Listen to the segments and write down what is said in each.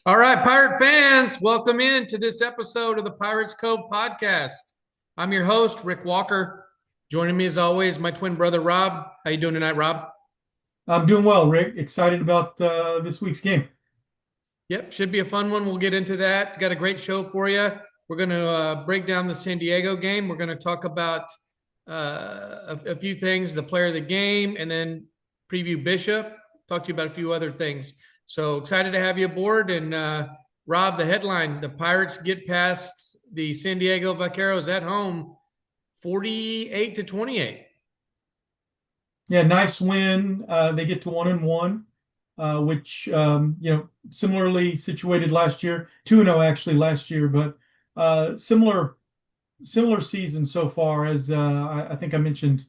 All right, Pirate fans, welcome in to this episode of the Pirates Cove podcast. I'm your host, Rick Walker. Joining me as always, my twin brother, Rob. How you doing tonight, Rob? I'm doing well, Rick. Excited about this week's game. Yep, should be a fun one. We'll get into that. Got a great show for you. We're going to break down the San Diego game. We're going to talk about a few things, the player of the game, and then preview Bishop. Talk to you about a few other things. So excited to have you aboard. And Rob, the headline: the Pirates get past the San Diego Vaqueros at home, 48-28. Yeah, nice win. They get to 1-1, which similarly situated last year, 2-0 actually last year, but similar season so far as I think I mentioned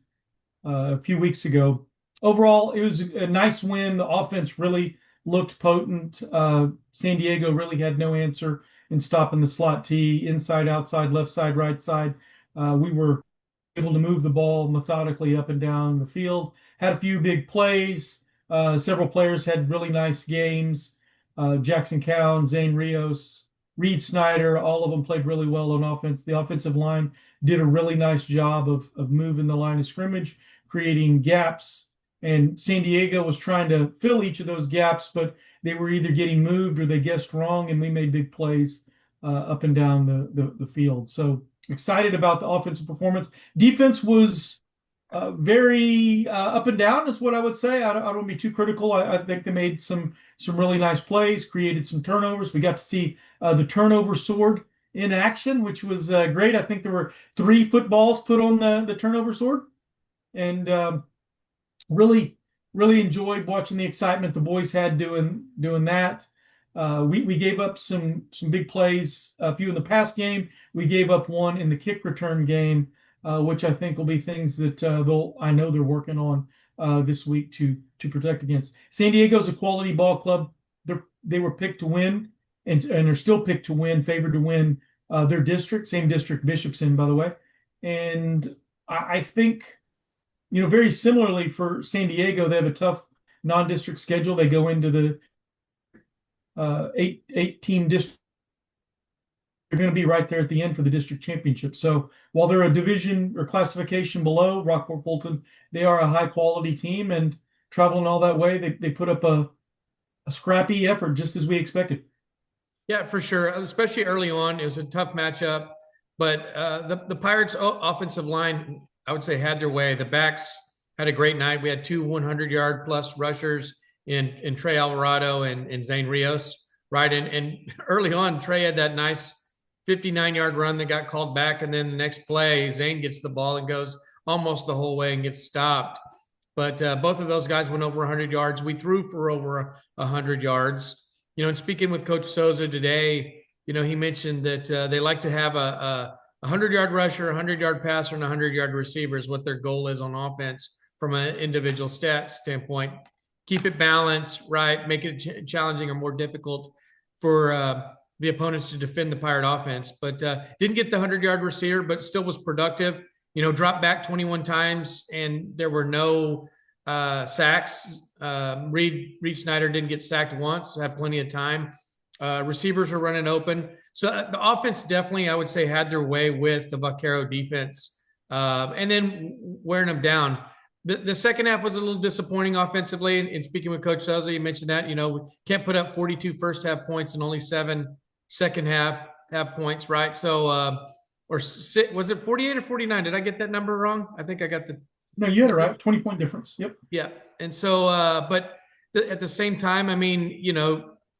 a few weeks ago. Overall, it was a nice win. The offense really looked potent. San Diego really had no answer in stopping the slot T, inside, outside, left side, right side. We were able to move the ball methodically up and down the field. Had a few big plays. Several players had really nice games. Jaxon Keown, Zane Rios, Reed Snyder, all of them played really well on offense. The offensive line did a really nice job of moving the line of scrimmage, creating gaps. And San Diego was trying to fill each of those gaps, but they were either getting moved or they guessed wrong, and we made big plays up and down the field. So excited about the offensive performance. Defense was very up and down, is what I would say. I don't want to be too critical. I think they made some really nice plays, created some turnovers. We got to see the turnover sword in action, which was great. I think there were 3 footballs put on the turnover sword, and really really enjoyed watching the excitement the boys had doing that. We gave up some big plays, a few in the pass game. We gave up one in the kick return game, which I think will be things that I know they're working on this week to protect against. San Diego's a quality ball club. They were picked to win, and they're still picked to win, favored to win their district, same district Bishop's in, by the way. And I think, very similarly for San Diego, they have a tough non-district schedule. They go into the eight team district. They're going to be right there at the end for the district championship. So while they're a division or classification below Rockport-Fulton, they are a high quality team, and traveling all that way, they put up a scrappy effort just as we expected. Yeah, for sure. Especially early on, it was a tough matchup, but the Pirates' offensive line, I would say, had their way. The backs had a great night. We had 2 100-yard plus rushers in Trey Alvarado and Zane Rios, right? And early on, Trey had that nice 59-yard run that got called back, and then the next play, Zane gets the ball and goes almost the whole way and gets stopped. But both of those guys went over 100 yards. We threw for over 100 yards. And speaking with Coach Souza today, he mentioned that they like to have a 100-yard rusher, a 100-yard passer, and a 100-yard receiver is what their goal is on offense from an individual stats standpoint. Keep it balanced, right? Make it challenging or more difficult for the opponents to defend the Pirate offense. But didn't get the 100-yard receiver, but still was productive. Dropped back 21 times, and there were no sacks. Reed Snyder didn't get sacked once, had plenty of time. Receivers were running open. So the offense definitely, I would say, had their way with the Vaquero defense, and then wearing them down. The second half was a little disappointing offensively. And speaking with Coach Souza, you mentioned that, we can't put up 42 first half points and only 7 second half points, right? So, was it 48 or 49? Did I get that number wrong? I think I got the. No, you had it right. 20-point difference. Yep. Yeah. And so, but at the same time, I mean,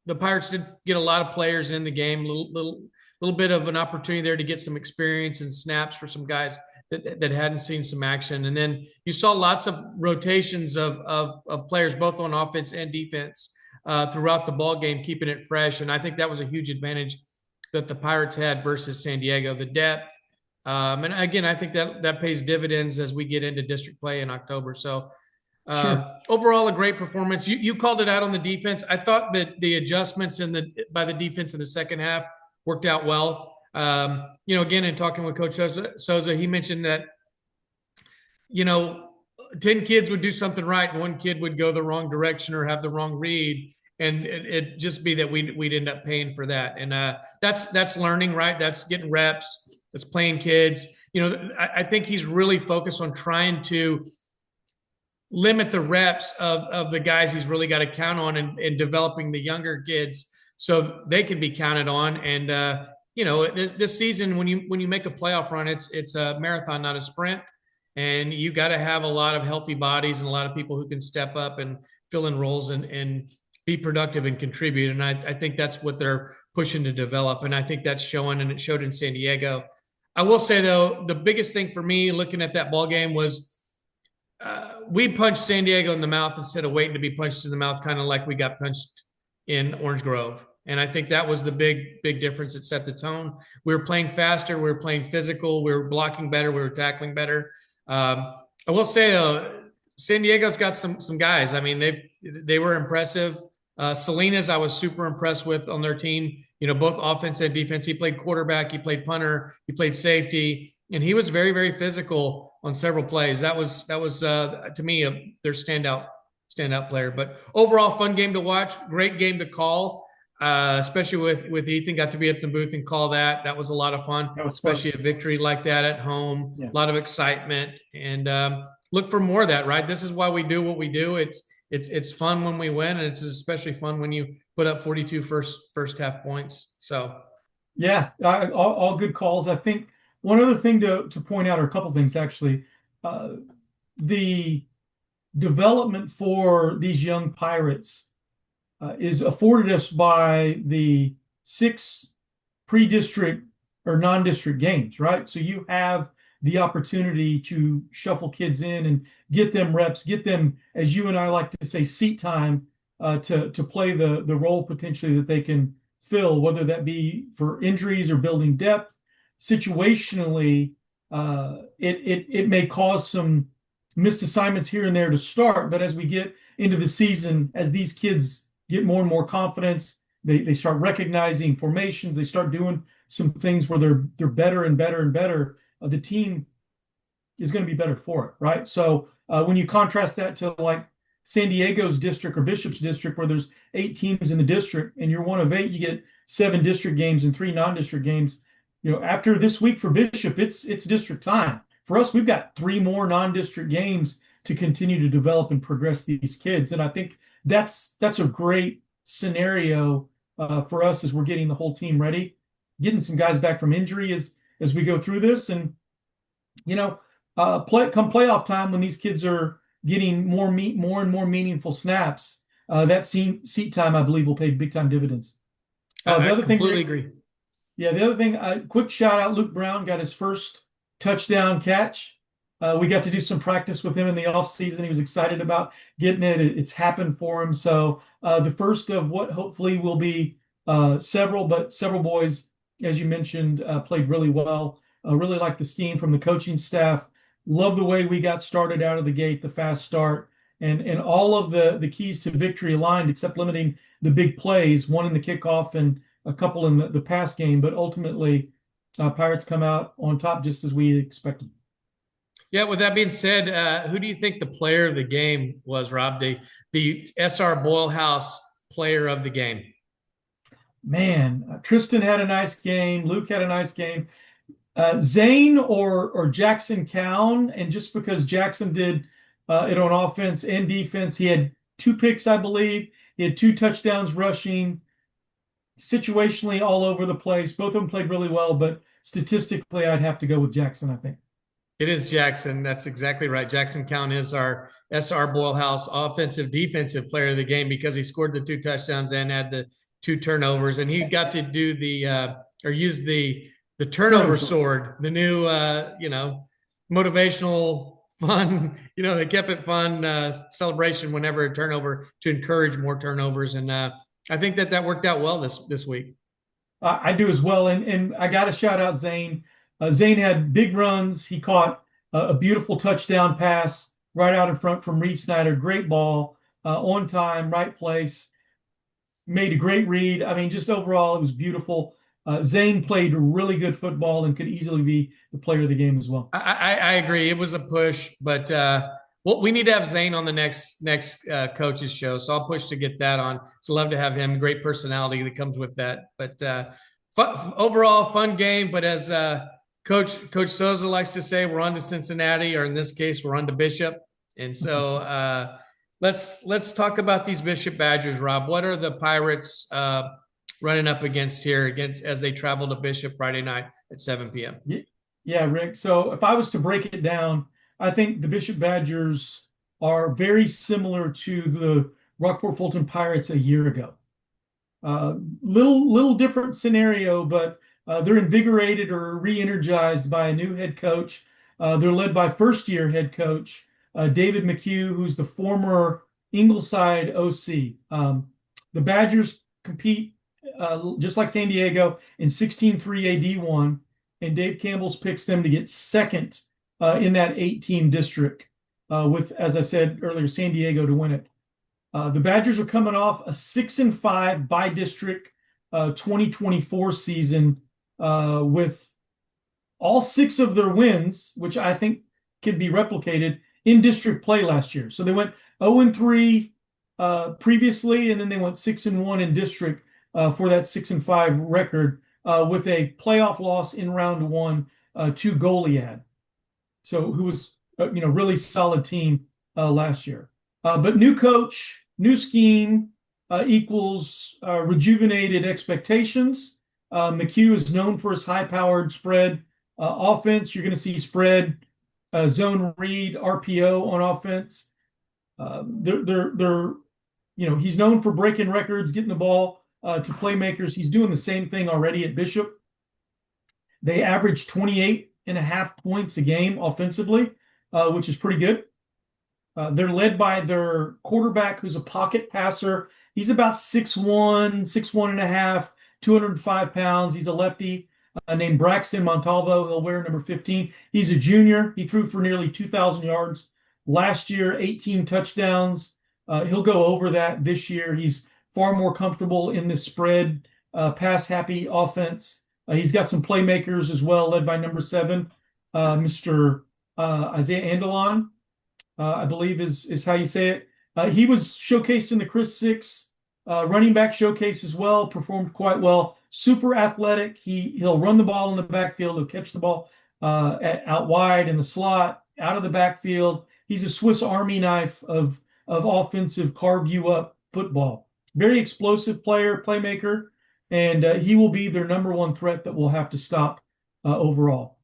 the Pirates did get a lot of players in the game, little bit of an opportunity there to get some experience and snaps for some guys that hadn't seen some action. And then you saw lots of rotations of players, both on offense and defense, throughout the ball game, keeping it fresh. And I think that was a huge advantage that the Pirates had versus San Diego, the depth. And again, I think that pays dividends as we get into district play in October. So Sure. overall, a great performance. You called it out on the defense. I thought that the adjustments by the defense in the second half worked out well. Again, in talking with Coach Souza, he mentioned that, 10 kids would do something right, and 1 kid would go the wrong direction or have the wrong read. and it just be that we'd end up paying for that. And that's learning, right? That's getting reps. That's playing kids. I think he's really focused on trying to limit the reps of the guys he's really got to count on, and developing the younger kids so they can be counted on. And this season, when you make a playoff run, it's a marathon, not a sprint. And you got to have a lot of healthy bodies and a lot of people who can step up and fill in roles and be productive and contribute. And I think that's what they're pushing to develop. And I think that's showing, and it showed in San Diego. I will say, though, the biggest thing for me looking at that ball game was we punched San Diego in the mouth instead of waiting to be punched in the mouth, kind of like we got punched in Orange Grove. And I think that was the big difference. It set the tone. We were playing faster. We were playing physical. We were blocking better. We were tackling better. I will say, San Diego's got some guys. I mean, they were impressive. Salinas, I was super impressed with on their team. Both offense and defense. He played quarterback. He played punter. He played safety, and he was very, very physical on several plays. That was to me their standout player. But overall, fun game to watch. Great game to call. Especially with Ethan, got to be at the booth and call that. That was a lot of fun, especially a victory like that at home. Yeah. A lot of excitement, and look for more of that. Right, this is why we do what we do. It's fun when we win, and it's especially fun when you put up 42 first half points. So, yeah, all good calls. I think one other thing to point out, or a couple things actually, the development for these young Pirates is afforded us by the 6 pre-district or non-district games, right? So you have the opportunity to shuffle kids in and get them reps, get them, as you and I like to say, seat time to play the role potentially that they can fill, whether that be for injuries or building depth. Situationally, it may cause some missed assignments here and there to start, but as we get into the season, as these kids get more and more confidence, they start recognizing formations, they start doing some things where they're better and better and better. The team is going to be better for it, right? So when you contrast that to like San Diego's district or Bishop's district, where there's 8 teams in the district and you're one of 8, you get 7 district games and 3 non-district games. After this week for Bishop, it's district time. For us, we've got 3 more non-district games to continue to develop and progress these kids. And I think that's a great scenario for us as we're getting the whole team ready, getting some guys back from injury as we go through this. And, come playoff time, when these kids are getting more and more meaningful snaps, that seat time, I believe, will pay big time dividends. I completely agree. Yeah, the other thing, quick shout out, Luke Brown got his first touchdown catch. We got to do some practice with him in the off season. He was excited about getting it. It's happened for him. So the first of what hopefully will be several boys, as you mentioned, played really well. Really like the scheme from the coaching staff. Love the way we got started out of the gate, the fast start, and all of the keys to victory aligned, except limiting the big plays, one in the kickoff and a couple in the pass game. But ultimately, Pirates come out on top just as we expected. Yeah, with that being said, who do you think the player of the game was, Rob? The SR Boylehouse player of the game? Man, Tristan had a nice game. Luke had a nice game. Zane or Jaxon Keown, and just because Jaxon did it on offense and defense, he had 2 picks, I believe. He had 2 touchdowns rushing, situationally all over the place. Both of them played really well, but statistically, I'd have to go with Jaxon, I think. It is Jaxon. That's exactly right. Jaxon Keown is our SR Boylehouse offensive defensive player of the game because he scored the 2 touchdowns and had the 2 turnovers, and he got to do use the turnover sword, the new motivational fun, they kept it fun celebration whenever a turnover to encourage more turnovers, and I think that worked out well this week. I do as well, and I got to shout out Zane. Zane had big runs. He caught a beautiful touchdown pass right out in front from Reed Snyder. Great ball, on time, right place. Made a great read. I mean, just overall, it was beautiful. Zane played really good football and could easily be the player of the game as well. I agree. It was a push, but Well, we need to have Zane on the next coaches show, so I'll push to get that on. So love to have him. Great personality that comes with that. But overall, fun game. But as Coach Souza likes to say, we're on to Cincinnati, or in this case, we're on to Bishop. And so let's talk about these Bishop Badgers, Rob. What are the Pirates running up against here as they travel to Bishop Friday night at 7 p.m.? Yeah, Rick. So if I was to break it down, I think the Bishop Badgers are very similar to the Rockport-Fulton Pirates a year ago. Little different scenario, but they're invigorated or re-energized by a new head coach. They're led by first-year head coach David McHugh, who's the former Ingleside OC. The Badgers compete just like San Diego in 16-3 AD1, and Dave Campbell's picks them to get second in that 8-team district with, as I said earlier, San Diego to win it. The Badgers are coming off a 6-5 by district 2024 season with all 6 of their wins, which I think can be replicated in district play last year. So they went 0-3 previously, and then they went 6-1 in district for that 6-5 record with a playoff loss in round 1 to Goliad. So who was really solid team last year. But new coach, new scheme equals rejuvenated expectations. McHugh is known for his high-powered spread offense. You're going to see spread, zone read, RPO on offense. He's known for breaking records, getting the ball to playmakers. He's doing the same thing already at Bishop. They average 28.5 points a game offensively, which is pretty good. They're led by their quarterback, who's a pocket passer. He's about 6'1", 6'1.5", 205 pounds. He's a lefty named Braxton Montalvo. He'll wear number 15. He's a junior. He threw for nearly 2,000 yards last year, 18 touchdowns. He'll go over that this year. He's far more comfortable in this spread, pass-happy offense. He's got some playmakers as well, led by number 7, Mr. Isaiah Andalon. I believe is how you say it. He was showcased in the Chris 6 running back showcase as well, performed quite well. Super athletic. He'll run the ball in the backfield. He'll catch the ball out wide in the slot, out of the backfield. He's a Swiss Army knife of offensive carve you up football. Very explosive player, playmaker, and he will be their number 1 threat that we'll have to stop overall.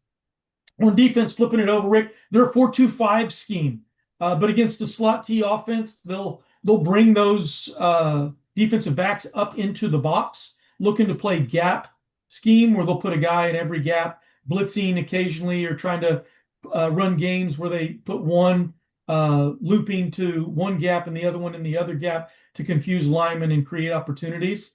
On defense, flipping it over, Rick, they're a 4-2-5 scheme. But against the slot T offense, they'll bring those defensive backs up into the box, looking to play gap scheme where they'll put a guy in every gap, blitzing occasionally, or trying to run games where they put one looping to one gap and the other one in the other gap to confuse linemen and create opportunities.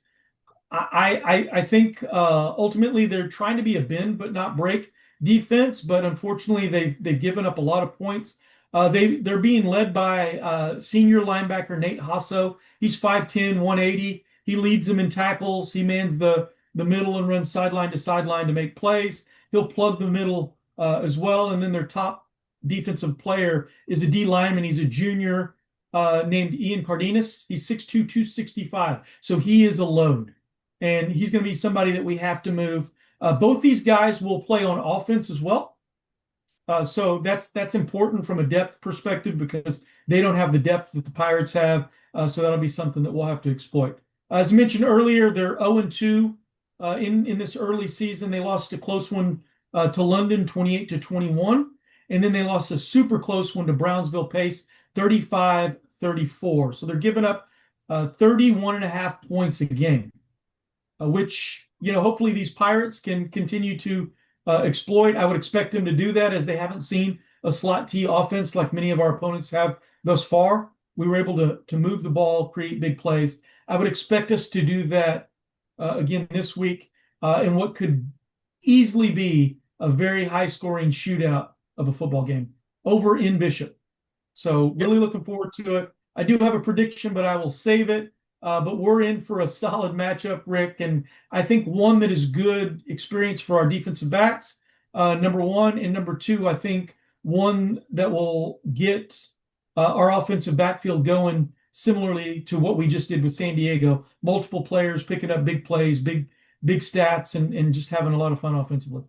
I think ultimately they're trying to be a bend but not break defense, but unfortunately they've given up a lot of points. They're being led by senior linebacker Nate Hasso. He's 5'10", 180. He leads them in tackles. He mans the middle and runs sideline to sideline to make plays. He'll plug the middle as well. And then their top defensive player is a D lineman. He's a junior named Ian Cardenas. He's 6'2", 265. So he is a load. And he's going to be somebody that we have to move. Both these guys will play on offense as well. So that's important from a depth perspective because they don't have the depth that the Pirates have. So that'll be something that we'll have to exploit. As mentioned earlier, they're 0-2 in this early season. They lost a close one to London, 28-21. And then they lost a super close one to Brownsville Pace, 35-34. So they're giving up 31.5 points a game, which, hopefully these Pirates can continue to exploit. I would expect them to do that as they haven't seen a slot T offense like many of our opponents have thus far. We were able to move the ball, create big plays. I would expect us to do that again this week in what could easily be a very high-scoring shootout of a football game over in Bishop. So really looking forward to it. I do have a prediction, but I will save it. But we're in for a solid matchup, Rick, and I think one that is good experience for our defensive backs, number 1, and number 2, I think one that will get our offensive backfield going similarly to what we just did with San Diego. Multiple players picking up big plays, big stats, and just having a lot of fun offensively.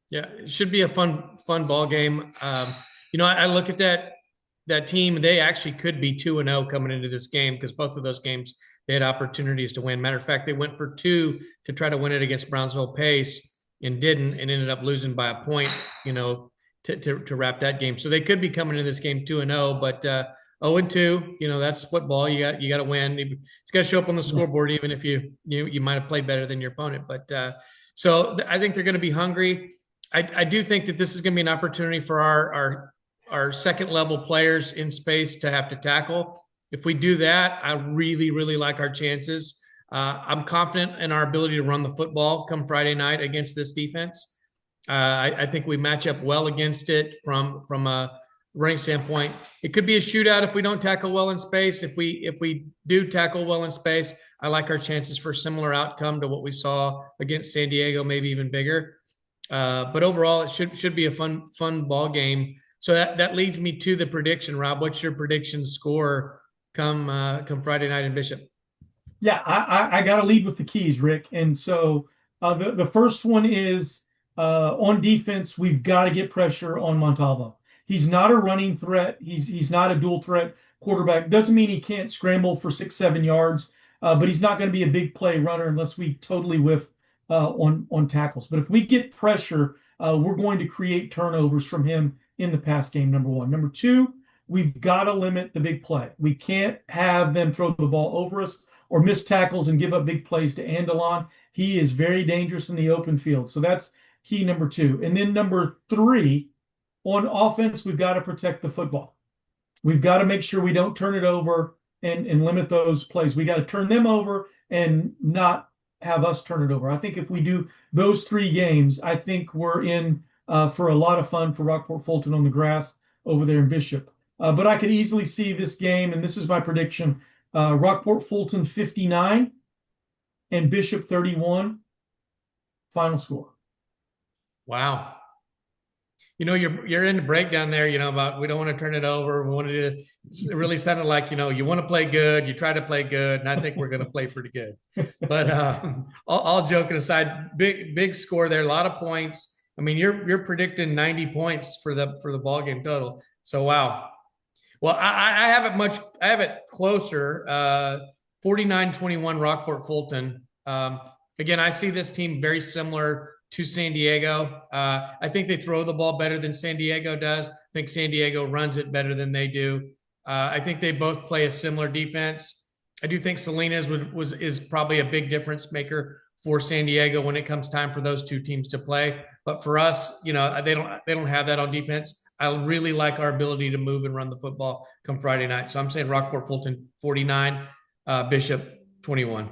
Yeah, it should be a fun ball game. I look at that team. They actually could be 2-0 coming into this game because both of those games they had opportunities to win. Matter of fact, they went for 2 to try to win it against Brownsville Pace and didn't, and ended up losing by a point. To wrap that game. So they could be coming into this game 2-0, but 0-2. That's football. You got to win. It's got to show up on the scoreboard, even if you might have played better than your opponent. But so I think they're going to be hungry. I do think that this is going to be an opportunity for our second level players in space to have to tackle. If we do that, I really, really like our chances. I'm confident in our ability to run the football come Friday night against this defense. I think we match up well against it from a running standpoint. It could be a shootout if we don't tackle well in space. If we do tackle well in space, I like our chances for a similar outcome to what we saw against San Diego, maybe even bigger. But overall, it should be a fun ball game. So that leads me to the prediction. Rob, what's your prediction score come Friday night in Bishop? Yeah, I got to lead with the keys, Rick. And so the first one is on defense, we've got to get pressure on Montalvo. He's not a running threat. He's not a dual threat quarterback. Doesn't mean he can't scramble for 6-7 yards, but he's not going to be a big play runner unless we totally whiff on tackles. But if we get pressure, we're going to create turnovers from him in the pass game, number one. Number two, we've got to limit the big play. We can't have them throw the ball over us or miss tackles and give up big plays to Andalon. He is very dangerous in the open field. So that's key number two. And then number three, on offense, we've got to protect the football. We've got to make sure we don't turn it over and limit those plays. We got to turn them over and not have us turn it over. I think if we do those 3 games, I think we're in for a lot of fun for Rockport-Fulton on the grass over there in Bishop. But I could easily see this game, and this is my prediction, Rockport-Fulton 59 and Bishop 31, final score. Wow. You're in the breakdown there, about we don't want to turn it over. We want to do it really sounded like, you want to play good, you try to play good, and I think we're going to play pretty good. But all joking aside, big score there, a lot of points. I mean, you're predicting 90 points for the ball game total. So wow. Well, I have it closer, 49-21 Rockport-Fulton. Again, I see this team very similar to San Diego. I think they throw the ball better than San Diego does. I think San Diego runs it better than they do. I think they both play a similar defense. I do think Salinas is probably a big difference maker for San Diego when it comes time for those two teams to play. But for us, they don't have that on defense. I really like our ability to move and run the football come Friday night. So I'm saying Rockport-Fulton 49, Bishop 21.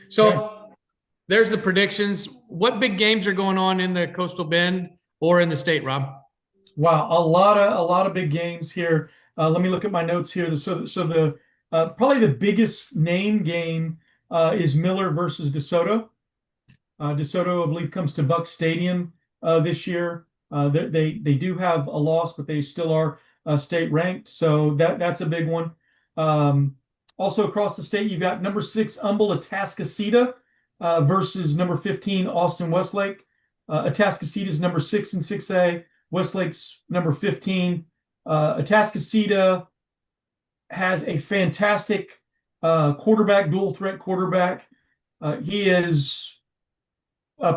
So there's the predictions. What big games are going on in the Coastal Bend or in the state, Rob? Wow, a lot of big games here. Let me look at my notes here. So the probably the biggest name game is Miller versus DeSoto. DeSoto, I believe, comes to Buck Stadium this year. They do have a loss, but they still are state ranked. So that's a big one. Also across the state, you've got number 6 Humble Atascocita versus number 15 Austin Westlake. Atascocita is number 6 in 6A. Westlake's number 15. Atascocita has a fantastic quarterback, dual threat quarterback. He has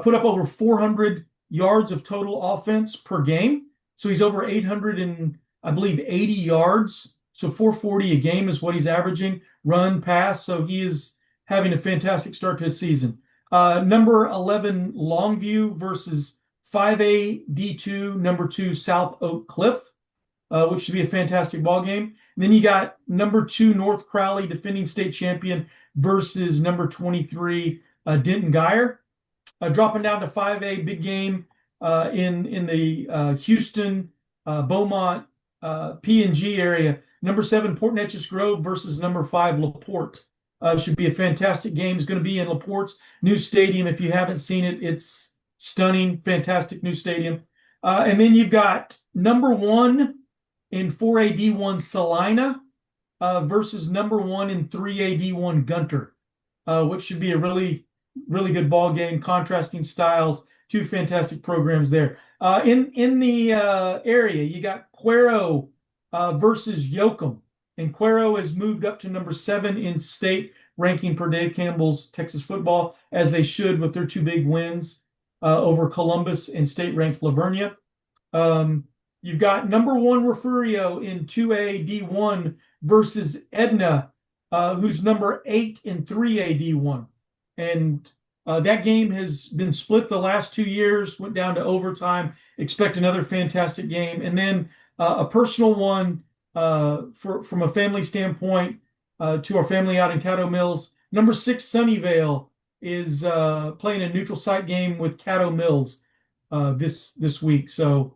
put up over 400 yards of total offense per game. So he's over 800 and I believe 80 yards. So 440 a game is what he's averaging, run, pass. So he is having a fantastic start to his season. Number 11 Longview versus 5A D2, number 2 South Oak Cliff, which should be a fantastic ball game. And then you got number 2 North Crowley, defending state champion, versus number 23 Denton Geyer. Dropping down to 5A, big game in the Houston, Beaumont, P&G area. Number 7 Port Neches Grove versus number 5 LaPorte. Should be a fantastic game. It's going to be in LaPorte's new stadium. If you haven't seen it, it's stunning, fantastic new stadium. And then you've got number one in 4A D1 Salina versus number one in 3A D1 Gunter, which should be a really, really good ball game. Contrasting styles, two fantastic programs there. In the area, you got Cuero versus Yoakum, and Cuero has moved up to number 7 in state ranking per Dave Campbell's Texas football, as they should with their two big wins over Columbus and state-ranked Lavernia. You've got number 1 Refugio in 2A D1 versus Edna, who's number 8 in 3A D1. And that game has been split the last 2 years, went down to overtime. Expect another fantastic game. And then a personal one from a family standpoint to our family out in Caddo Mills. Number 6 Sunnyvale is playing a neutral site game with Caddo Mills this week. So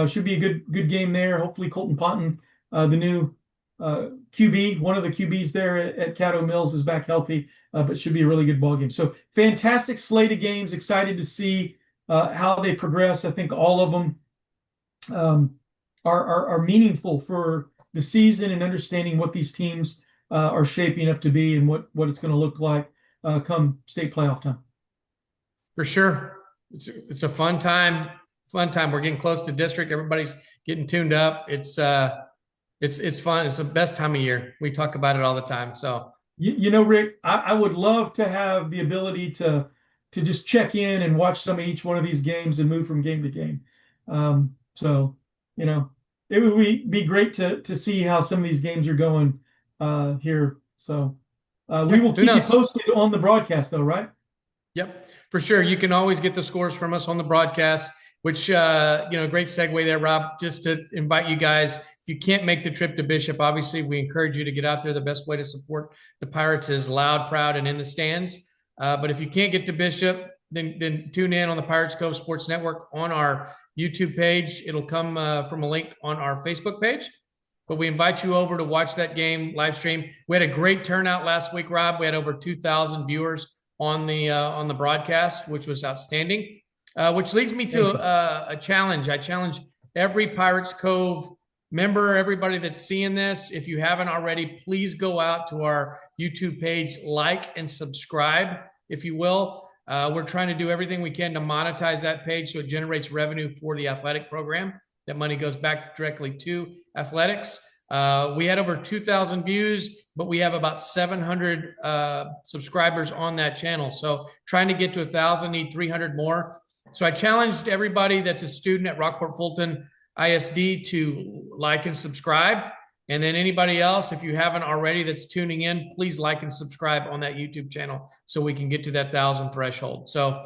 should be a good game there. Hopefully Colton Ponton, the new QB, one of the QBs there at Caddo Mills, is back healthy, but should be a really good ball game. So fantastic slate of games. Excited to see how they progress. I think all of them are meaningful for the season and understanding what these teams are shaping up to be and what it's going to look like come state playoff time. For sure. It's a fun time. We're getting close to district. Everybody's getting tuned up. It's fun. It's the best time of year. We talk about it all the time. So you know, Rick, I would love to have the ability to just check in and watch some of each one of these games and move from game to game. So you know, it would be great to see how some of these games are going here. So we will keep you posted on the broadcast, though, right? Yep, for sure. You can always get the scores from us on the broadcast, which, great segue there, Rob, just to invite you guys. If you can't make the trip to Bishop, obviously we encourage you to get out there. The best way to support the Pirates is loud, proud, and in the stands. But if you can't get to Bishop, then tune in on the Pirates Cove Sports Network on our YouTube page. It'll come from a link on our Facebook page. But we invite you over to watch that game live stream. We had a great turnout last week, Rob. We had over 2,000 viewers on the broadcast, which was outstanding. Which leads me to a challenge. I challenge every Pirates Cove member, everybody that's seeing this. If you haven't already, please go out to our YouTube page, like and subscribe, if you will. We're trying to do everything we can to monetize that page so it generates revenue for the athletic program. That money goes back directly to athletics. We had over 2,000 views, but we have about 700 subscribers on that channel. So trying to get to 1,000, need 300 more. So I challenged everybody that's a student at Rockport-Fulton ISD to like and subscribe. And then anybody else, if you haven't already that's tuning in, please like and subscribe on that YouTube channel so we can get to that 1,000 threshold. So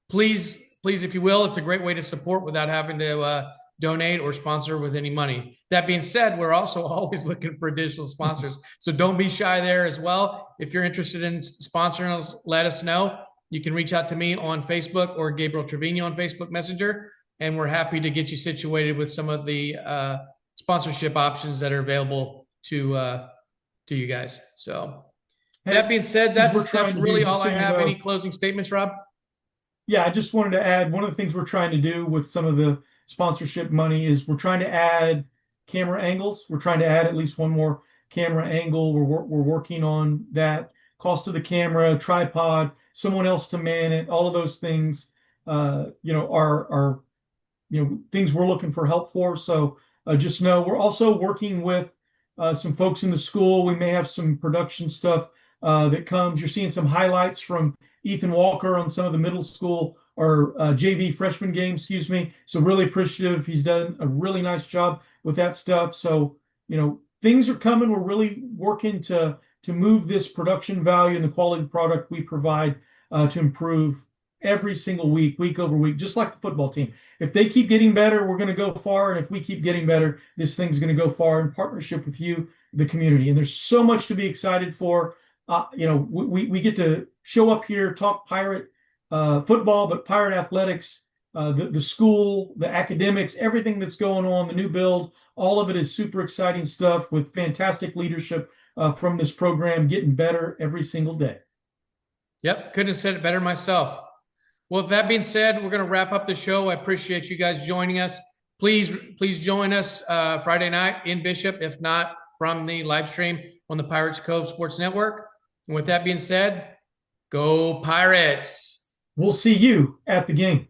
please, if you will, it's a great way to support without having to donate or sponsor with any money. That being said, we're also always looking for additional sponsors. So don't be shy there as well. If you're interested in sponsoring us, let us know. You can reach out to me on Facebook or Gabriel Trevino on Facebook Messenger, and we're happy to get you situated with some of the sponsorship options that are available to you guys. So that being said, that's really all I have. Any closing statements, Rob? Yeah, I just wanted to add, one of the things we're trying to do with some of the sponsorship money is we're trying to add camera angles. We're trying to add at least one more camera angle. We're working on that. Cost of the camera, tripod, someone else to man it, all of those things, are things we're looking for help for. So just know we're also working with some folks in the school. We may have some production stuff that comes. You're seeing some highlights from Ethan Walker on some of the middle school or JV freshman games, So really appreciative. He's done a really nice job with that stuff. So, things are coming. We're really working to move this production value and the quality product we provide to improve every single week over week, just like the football team. If they keep getting better, we're going to go far. And if we keep getting better, this thing's going to go far in partnership with you, the community. And there's so much to be excited for. We get to show up here, talk Pirate football, but Pirate athletics, the school, the academics, everything that's going on, the new build, all of it is super exciting stuff with fantastic leadership from this program, getting better every single day. Yep, couldn't have said it better myself. Well, with that being said, we're going to wrap up the show. I appreciate you guys joining us. Please join us Friday night in Bishop, if not from the live stream on the Pirates Cove Sports Network. And with that being said, go Pirates. We'll see you at the game.